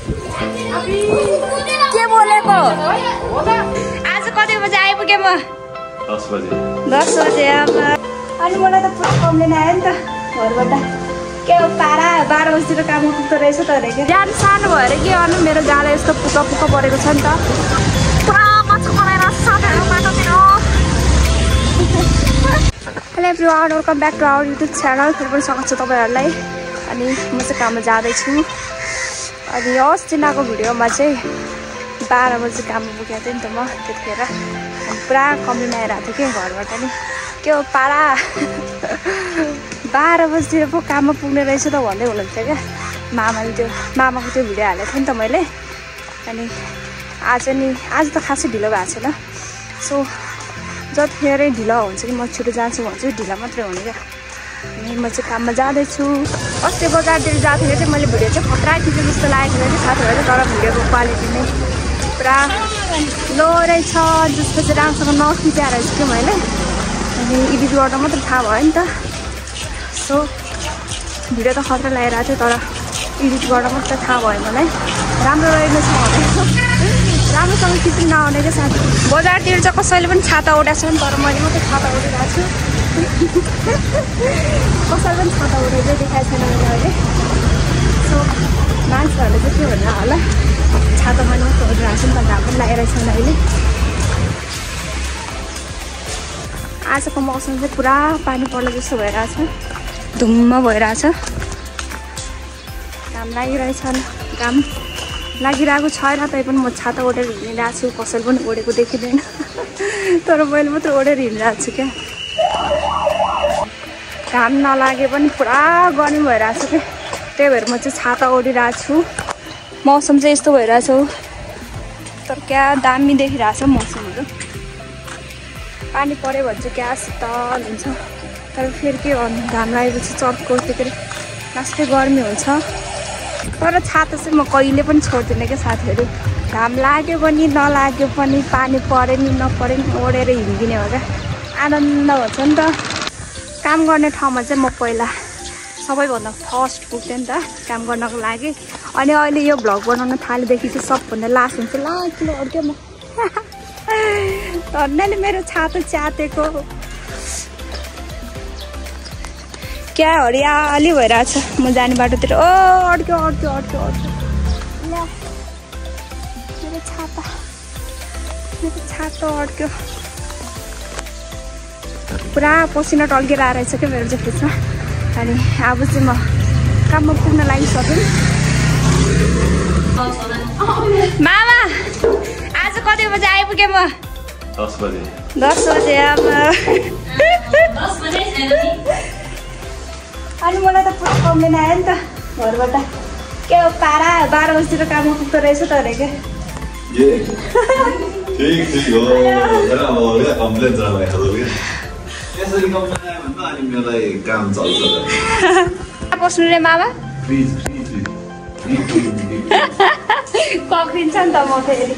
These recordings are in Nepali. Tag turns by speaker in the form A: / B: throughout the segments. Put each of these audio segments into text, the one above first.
A: के बोलेको आज कति बजे आइपुगे म
B: 10 बजे
A: अब अनि मलाई त पुरा कम्प्लेन आयो नि त घरबाट के हो पारा 12 बजीतिर काम पुग्दो रहेछ त अरे के बिहान सानो भएर के गर्नु मेरो गाला यस्तो पुक्का पुक्का परेको छ नि त पुरा मच्छर परेर साथीहरु बाटोतिर hello everyone welcome back to our YouTube channel फेरि पनि स्वागत छ तपाईहरुलाई अनि म चाहिँ काममा जाँदैछु अनि अस्तिको भिडियोमा चाहिँ 12 बजे काममा पुगेको थिएँ नि त म त्यतिखेर पुरा कम्प्लेन आइरहेको थियो कि घरबाट नि के हो पारा 12 बजीतिर पो काममा पुग्ने रहेछ त भन्दै हुनुहुन्थ्यो क्या मामाको त्यो भिडियो हालेको थिएँ नि त मैले अनि आज त खासै ढिलो भएको छैन सो जतिखेर ढिलो हुन्छ कि म छिटो जान्छु भन्छु ढिला मात्रै हुने क्या अनि म चाहिँ काममा जाँदैछु अस्ति बजारतिर जाँदाखेरि चाहिँ मैले भिडियो चाहिँ खतरा खिच्यो जस्तो लागेको थियो कि साथीहरू तर भिडियोको क्वालिटी नै पुरा लो रहेछ जसको चाहिँ राम्रोसँग नखिच्या रहेछ कि मैले अनि एडिट गर्दा मात्रै थाहा भयो नि त सो भिडियो त खतरा लगाइरहेको थियो तर एडिट गर्दा मात्रै थाहा भयो मलाई राम्रो रहेछ भने राम्रोसँग खिच्नु नआउने क्या साथी बजारतिर चाहिँ कसैले पनि छाता उडाएको छैन तर मैले मात्रै छाता उडिरहेको छु कसैले पनि छाता उडेर देखाएको छैन मैले अहिले सो मान्छेहरूले चाहिँ के भन्नु होला छाता मैले मात्रै उडिरहेको छु नि त घाम पनि लागिरहेको छैन अहिले आजको मौसम चाहिँ पुरा पानी पर्ने जस्तो भइरहेछ धुम्म भइरहेछ घाम लागिरहेछ घाम लागिरहेको छैन तै पनि म छाता ओढेर हिँडिरहेको छु कसैले पनि ओढेको देखिँदैन तर मैले मात्रै ओढेर हिँडिरहेको छु क्या घाम नलागे पनि पुरा गर्मी भइरहेको छ क्या त्यही भएर म चाहिँ छाता ओढिरहेको छु मौसम चाहिँ यस्तो भइरहेछ तर क्या दामी देखिरहेको छ मौसमहरू पानी पऱ्यो भने चाहिँ क्या शीतल हुन्छ तर फेरि के गर्नु घाम लागेपछि चर्को फेरि लास्टै गर्मी हुन्छ तर छाता चाहिँ म कहिले पनि छोड्दिनँ क्या साथीहरू घाम लाग्यो पनि नलाग्यो पनि पानी परे नि नपरे नि ओढेर हिँडिदिने हो क्या आनन्द हुन्छ नि त काम गर्ने ठाउँमा चाहिँ म पहिला सबैभन्दा फर्स्ट पुग्थेँ नि त काम गर्नको लागि अनि अहिले यो भ्लग बनाउन थालेदेखि चाहिँ सबभन्दा लास्ट हुन्छ ला किलो अड्क्यो म धन्यले मेरो छाता च्यातेको क्या हरियाली भइरहेछ म जाने बाटोतिर ओ अड्क्यो ल मेरो छाता अड्क्यो पुरा पसिना टल्केर आइरहेछ क्या मेरो चाहिँ फेसमा अनि अब चाहिँ म काममा पुग्न लागिसकेँ मामा आज कति बजे आइपुगेँ म
B: 10 बजे
A: अब अनि मलाई त पुरा कम्प्लेन आयो नि त घरबाट के हो पारा 12 बजीतिर काम पुग्दो रहेछ त अरे के बस्नु रे मामा पक्रिन्छ नि त म फेरि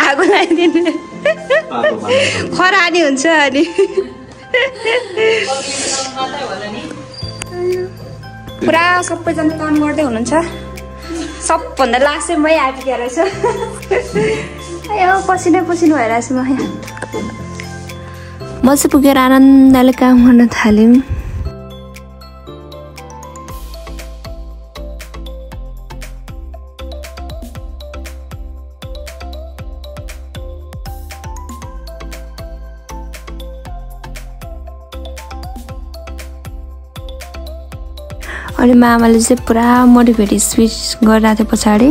A: आगो लगाइदिनु खरानी हुन्छ अनि पुरा सबैजना काम गर्दै हुनुहुन्छ सबभन्दा लास्ट चाहिँ मै आइपुगेको रहेछ पसिनै पसिनो भइरहेछ म यहाँ म चाहिँ पुगेर आनन्दले काम गर्न थाल्यौँ अनि मामाले चाहिँ पुरा मोटिभेट स्पिच गरिरहेको थियो पछाडि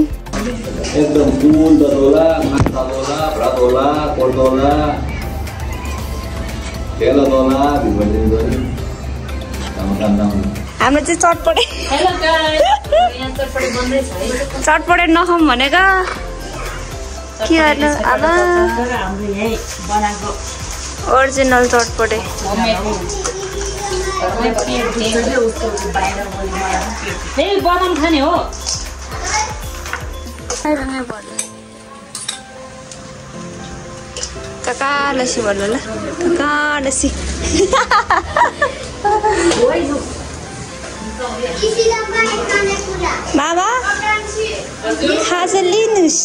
C: एकदम फुल दरोला माछा दोला भात होला कोर्दोला तेल दोला भित्र गरी
A: हाम्रो चाहिँ चटपटे चटपटे नखाउँ भनेको के गर्नु अब ओरिजिनल चटपटे
D: बदाम खाने हो
A: काकालसी भन्नु ल काकालसी खाजा लिनुस्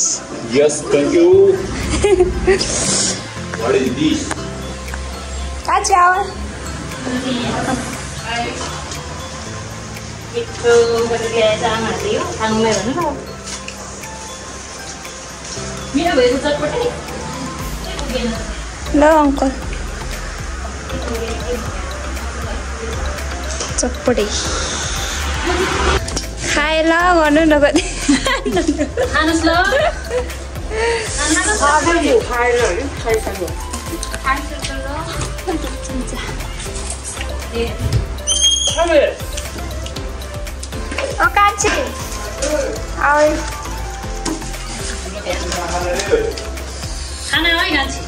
C: Yes, thank you. What is this?
A: अच्छा
D: मिठो गरेर आमाहरूले यो खानुलाई भन्नु न मिठो भएछ चटपटे
A: ल अङ्कल चटपटे खाए ल गर्नु न कति
D: खानुस् ल
A: कान्छी आऊ
D: खाना है गान्छी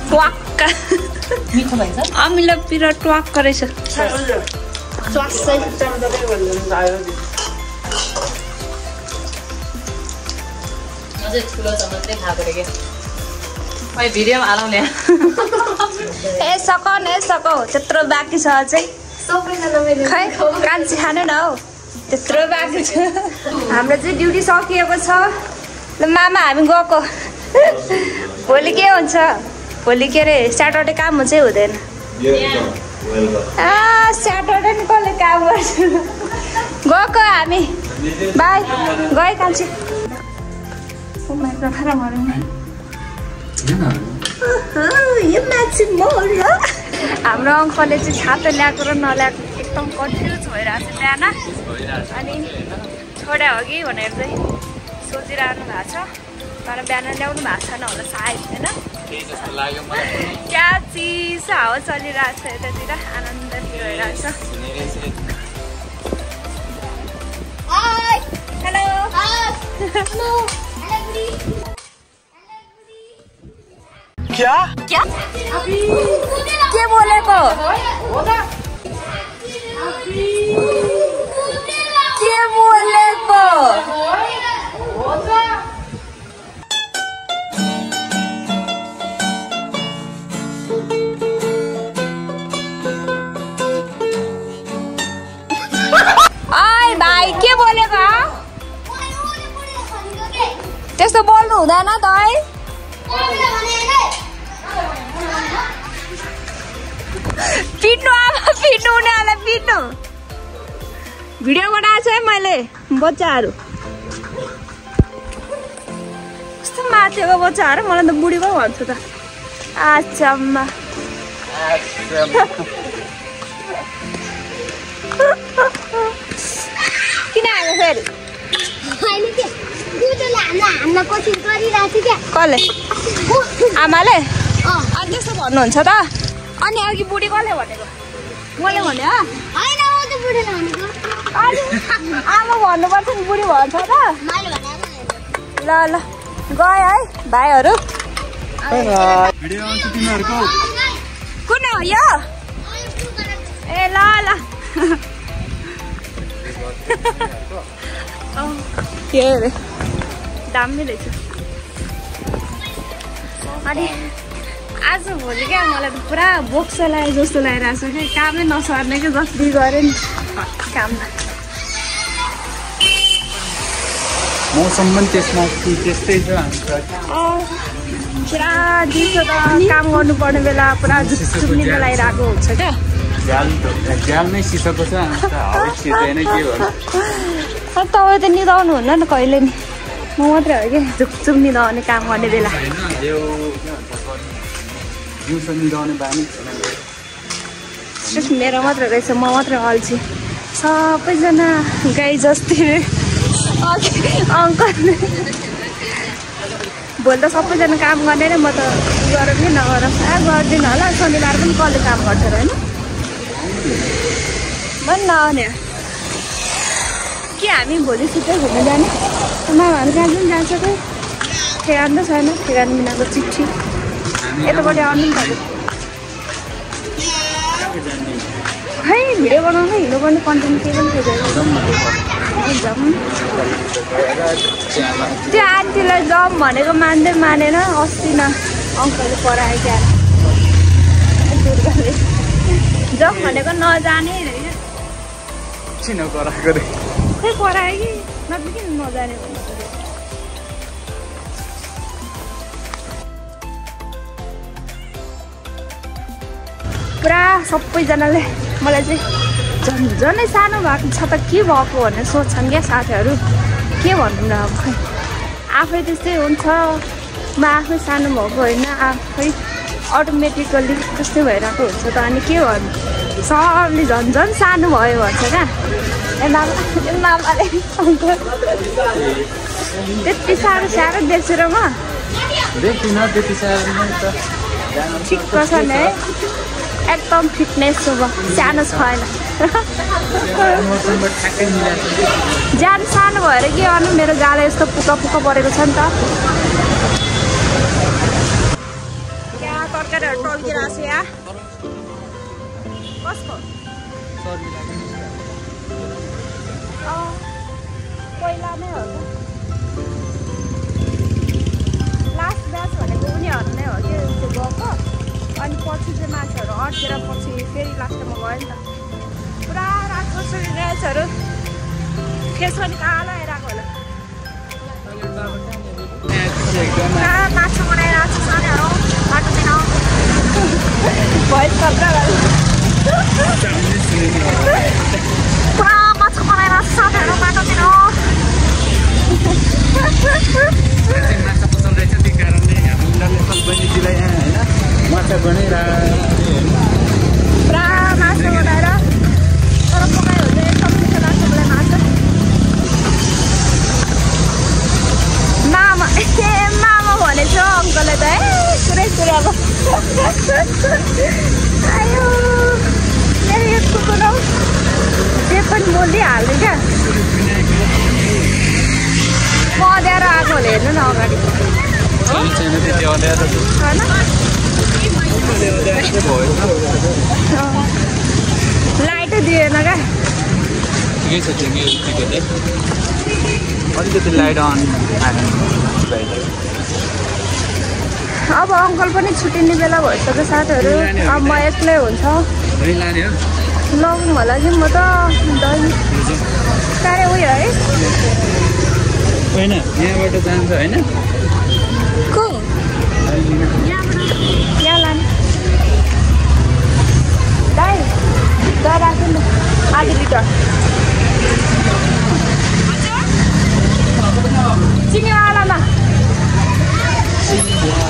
A: ट्वाक्क
D: मिठो भएछ
A: अमिलो पिरो ट्वाक्क रहेछ
D: अझै ठुलो चमचले खाएको रे के खै भिडियोमा हालौँ ल्या
A: ए सकौ त्यत्रो बाँकी छ अझै खै कान्छी खानु न हौ त्यत्रो बाँकी छ हाम्रो चाहिँ ड्युटी सकिएको छ ल मामा हामी गएको भोलि के हुन्छ भोलि के अरे स्याटरडे काम हुन्छ हुँदैन स्याटरडे नि कसले काम गर्छ गएको हामी बाई गए कान्छी यो मान्छे म र हाम्रो अङ्कलले चाहिँ छाता ल्याएको र नल्याएको एकदम कन्फ्युज भइरहेको छ बिहान अनि छोडा हो कि भनेर चाहिँ सोचिरहनु भएको छ तर बिहान ल्याउनु भएको छैन होला सायद होइन क्या चिज हावा चलिरहेको छ यतातिर आनन्द भइरहेको छ हेलो
E: क्या
A: क्या के बोलेको के बोलेको आइ भाइ के बोलेको त्यस्तो बोल्नु हुँदैन त है पिट्नु आमा पिट्नु उनीहरूलाई पिट्नु भिडियो बनाएको छु है मैले बच्चाहरू कस्तो माथेको बच्चाहरू मलाई त बुढी पो भन्छु त आचम्मा किन आएको फेरि कसले आमाले अनि त्यस्तो भन्नुहुन्छ त अनि अघि बुढी कसले भनेको मैले भने आमा भन्नुपर्छ नि बुढी भन्छ त ल ल गयो है भाइहरू कुन हो यो ए ल ल के अरे दामी रहेछ अनि आज भोलि क्या मलाई त पुरा बोक्स लाग्यो जस्तो लागिरहेको छ क्या कामै नसर्ने क्या जति गऱ्यो नि काममा
E: मौसम पनि त्यसमा त्यस्तै छ
A: पुरा दिउँसो त काम गर्नुपर्ने बेला पुरा झुक्झुक्निको लागिरहेको हुन्छ क्या
E: झ्यालमै सिसको छ हावा छिर्दैन के गर्नु
A: तपाईँ त निदाउनु हुन्न नि कहिले नि म मात्रै हो कि झुकझुक निदाउने काम गर्ने बेला
E: दिउँसो निदाउने बानी
A: सिर्फ मेरो मात्रै रहेछ म मात्रै अल्छी सबैजना गाई जस्तै अङ्कल भोलि त सबैजना काम गर्ने र म त गरौँ कि नगरौँ गर्दिनँ होला शनिबार पनि कसले काम गर्छ र होइन पनि नआउने के हामी भोलि छिट्टै घुम्न जाने मामाहरू कहाँ पनि जान्छ कि ठेगान त छैन ठेगान बिनाको चिठी यतापट्टि आउनु नि तपाईँ खै भिडियो बनाउनु हिँड्नुपर्ने कन्टेन्ट केही पनि जाउँ त्यो आन्टीलाई जाउँ भनेको मान्दै मानेन अस्ति न अङ्कलले पढायो क्या जाउँ भनेको नजाने रहेछ
E: एकछिन कराएको रे
A: खै करायो कि नत्र किन नजाने भने पुरा सबैजनाले मलाई चाहिँ झन्झनै सानो भएको छ त के भएको भनेर सोध्छन् क्या साथीहरू के भन्नु र अब खै आफै त्यस्तै हुन्छ म आफै सानो भएको होइन आफै अटोमेटिकल्ली त्यस्तै भइरहेको हुन्छ त अनि के गर्नु सबले झन् सानो भयो भन्छ क्या मामाले अङ्कल त्यति साह्रो देख्छु र म ठिक्क छ नि है एकदम फिटनेस छु म सानो छैन ज्यान सानो भएर के गर्नु मेरो गाला यस्तो पुक्का परेको छ नि त यहाँ तरकारीहरू टल्किरहेको छ यहाँ कसको पहिला नै हो लास्ट ब्याच भनेको उनीहरू नै हो कि त्यो गएको अनि पछि चाहिँ मान्छेहरू अड्केर पछि फेरि लास्टमा गयो नि त पुरा रातको म्याचहरू फेस पनि कालो आइरहेको होला माछा बनाइरहेको छ सानीहरू बाटोतिर भोइस खतरा पुरा माछा बनाइरहेको छ साथीहरू बाटोतिर
E: माछा पसल रहेछ त्यो कारणले हाम्रो बहिनीजीलाई यहाँ होइन माछा बनाइरहेको
A: पुरा माछा बनाएर तर पकायो भने एकदम मिठो लाग्छ मलाई माछा मामा भनेछ अङ्कलले त कुरै अब आयो मेरो यो कुकुर जे पनि बोलिहाल्नु क्या पँध्याएर आएको होला हेर्नु न अगाडि लाइटै दिएन क्या
E: अलिकति लाइट अन
A: अब अङ्कल पनि छुट्टिने बेला भइसक्यो साथीहरू अब म एक्लै हुन्छ लगाउँ होला कि म त दही साह्रै उयो है
E: होइन यहाँबाट जान्छ होइन
A: को यहाँ लाने दाइ राख्नु न आधी लिटर चिनीवालामा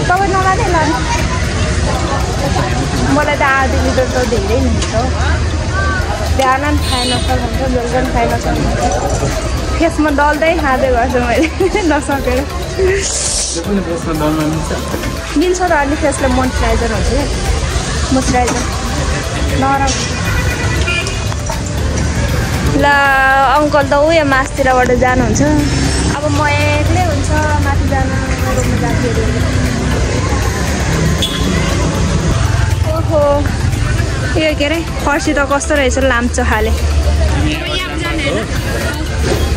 A: तपाईँ नलाने लानु मलाई त आधी लिटर त धेरै हुन्छ बिहान पनि खाए नसक्नुहुन्छ बेलुका पनि खाए नसक्नुहुन्छ फेसमा डल्दै खाँदै गर्छु मैले नसकेर मिल्छ त अनि फेसलाई मोइस्चराइजर हुन्छ क्या मोइस्चराइजर नरम ल अङ्कल त उयो मासतिरबाट जानुहुन्छ अब म एक्लै हुन्छ माथि जान रुममा जाँदाखेरि ओहो यो के अरे फर्सी त कस्तो रहेछ लाम्चो खाले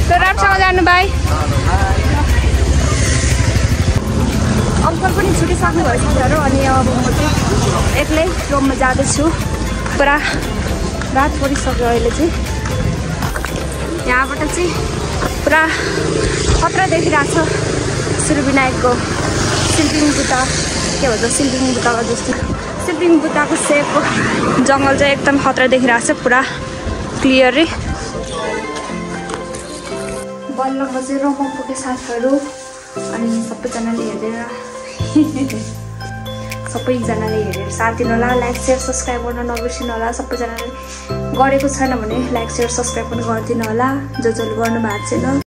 A: त्यो राम्रोसँग जानु भाइ अङ्कल पनि छुटिसक्नु भयो साथीहरू अनि अब म चाहिँ एक्लै रुममा जाँदैछु पुरा रात परिसक्यो अहिले चाहिँ यहाँबाट चाहिँ पुरा खतरा देखिरहेको छ सूर्यविनायकको सिल्पिङ बुट्टा के भन्छ सिल्पिङ बुट्टाको जस्तो सिल्पिङ बुट्टाको सेपको जङ्गल चाहिँ एकदम खतरा देखिरहेको छ पुरा क्लियरली बल्ल म चाहिँ रुममा पुगेँ साथीहरू अनि सबैजनाले हेरेर साथ दिनु होला लाइक सेयर सब्सक्राइब गर्न नबिर्सिनु होला सबैजनाले गरेको छैन भने लाइक सेयर सब्सक्राइब पनि गरिदिनु होला जसले गर्नु भएको छैन